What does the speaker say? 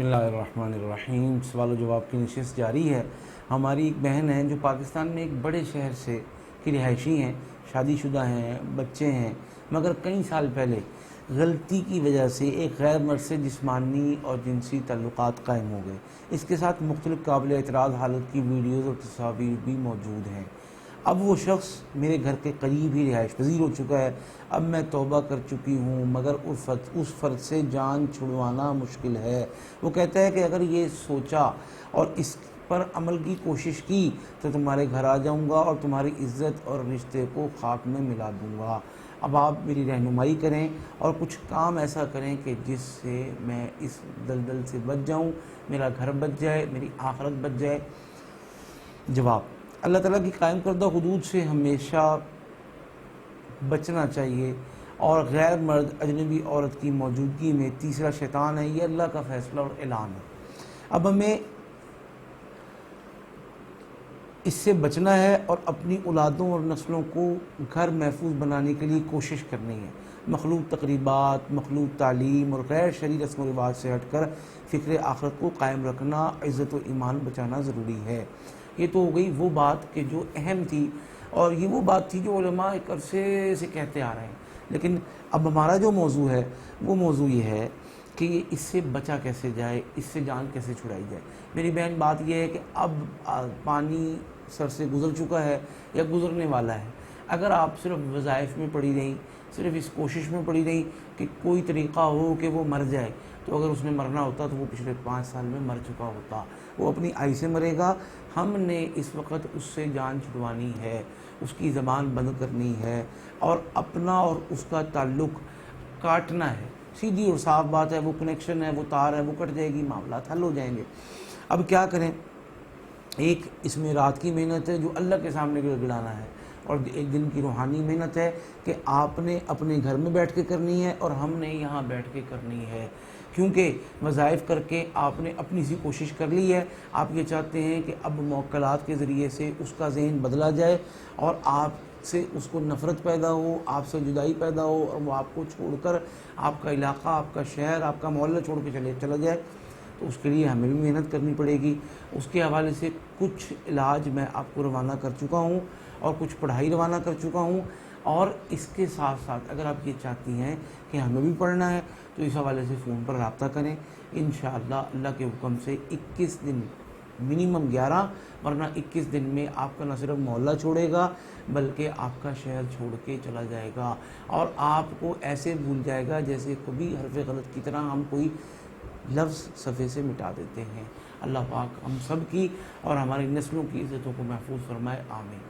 بسم اللہ الرحمن الرحیم۔ سوال و جواب کی نشست جاری ہے۔ ہماری ایک بہن ہے جو پاکستان میں ایک بڑے شہر سے کی رہائشی ہیں، شادی شدہ ہیں، بچے ہیں، مگر کئی سال پہلے غلطی کی وجہ سے ایک غیر مرد سے جسمانی اور جنسی تعلقات قائم ہو گئے۔ اس کے ساتھ مختلف قابل اعتراض حالت کی ویڈیوز اور تصاویر بھی موجود ہیں۔ اب وہ شخص میرے گھر کے قریب ہی رہائش پذیر ہو چکا ہے۔ اب میں توبہ کر چکی ہوں، مگر اس فرد سے جان چھڑوانا مشکل ہے۔ وہ کہتا ہے کہ اگر یہ سوچا اور اس پر عمل کی کوشش کی تو تمہارے گھر آ جاؤں گا اور تمہاری عزت اور رشتے کو خاک میں ملا دوں گا۔ اب آپ میری رہنمائی کریں اور کچھ کام ایسا کریں کہ جس سے میں اس دلدل سے بچ جاؤں، میرا گھر بچ جائے، میری آخرت بچ جائے۔ جواب: اللہ تعالیٰ کی قائم کردہ حدود سے ہمیشہ بچنا چاہیے، اور غیر مرد اجنبی عورت کی موجودگی میں تیسرا شیطان ہے، یہ اللہ کا فیصلہ اور اعلان ہے۔ اب ہمیں اس سے بچنا ہے اور اپنی اولادوں اور نسلوں کو گھر محفوظ بنانے کے لیے کوشش کرنی ہے۔ مخلوط تقریبات، مخلوط تعلیم اور غیر شرعی رسم و رواج سے ہٹ کر فکر آخرت کو قائم رکھنا، عزت و ایمان بچانا ضروری ہے۔ یہ تو ہو گئی وہ بات کہ جو اہم تھی، اور یہ وہ بات تھی جو علماء ایک عرصے سے کہتے آ رہے ہیں۔ لیکن اب ہمارا جو موضوع ہے وہ موضوع یہ ہے کہ اس سے بچا کیسے جائے، اس سے جان کیسے چھڑائی جائے۔ میری بہن، بات یہ ہے کہ اب پانی سر سے گزر چکا ہے یا گزرنے والا ہے۔ اگر آپ صرف وظائف میں پڑی رہیں، صرف اس کوشش میں پڑی رہیں کہ کوئی طریقہ ہو کہ وہ مر جائے، تو اگر اس نے مرنا ہوتا تو وہ پچھلے 5 سال میں مر چکا ہوتا۔ وہ اپنی آئی سے مرے گا۔ ہم نے اس وقت اس سے جان چھڑوانی ہے، اس کی زبان بند کرنی ہے، اور اپنا اور اس کا تعلق کاٹنا ہے۔ سیدھی اور صاف بات ہے، وہ کنیکشن ہے، وہ تار ہے، وہ کٹ جائے گی، معاملات حل ہو جائیں گے۔ اب کیا کریں؟ ایک اس میں رات کی محنت ہے جو اللہ کے سامنے گڑانا ہے، اور ایک دن کی روحانی محنت ہے کہ آپ نے اپنے گھر میں بیٹھ کے کرنی ہے اور ہم نے یہاں بیٹھ کے کرنی ہے، کیونکہ وظائف کر کے آپ نے اپنی سی کوشش کر لی ہے۔ آپ یہ چاہتے ہیں کہ اب موکلات کے ذریعے سے اس کا ذہن بدلا جائے اور آپ سے اس کو نفرت پیدا ہو، آپ سے جدائی پیدا ہو، اور وہ آپ کو چھوڑ کر آپ کا علاقہ، آپ کا شہر، آپ کا محلہ چھوڑ کے چلا جائے۔ تو اس کے لیے ہمیں بھی محنت کرنی پڑے گی۔ اس کے حوالے سے کچھ علاج میں آپ کو روانہ کر چکا ہوں اور کچھ پڑھائی روانہ کر چکا ہوں، اور اس کے ساتھ ساتھ اگر آپ یہ چاہتی ہیں کہ ہمیں بھی پڑھنا ہے تو اس حوالے سے فون پر رابطہ کریں۔ انشاءاللہ اللہ کے حکم سے 21 دن، منیمم 11، ورنہ 21 دن میں آپ کا نہ صرف محلہ چھوڑے گا بلکہ آپ کا شہر چھوڑ کے چلا جائے گا، اور آپ کو ایسے بھول جائے گا جیسے کبھی حرف غلط کی طرح ہم کوئی لفظ صفحے سے مٹا دیتے ہیں۔ اللہ پاک ہم سب کی اور ہماری نسلوں کی عزتوں کو محفوظ فرمائے، آمین۔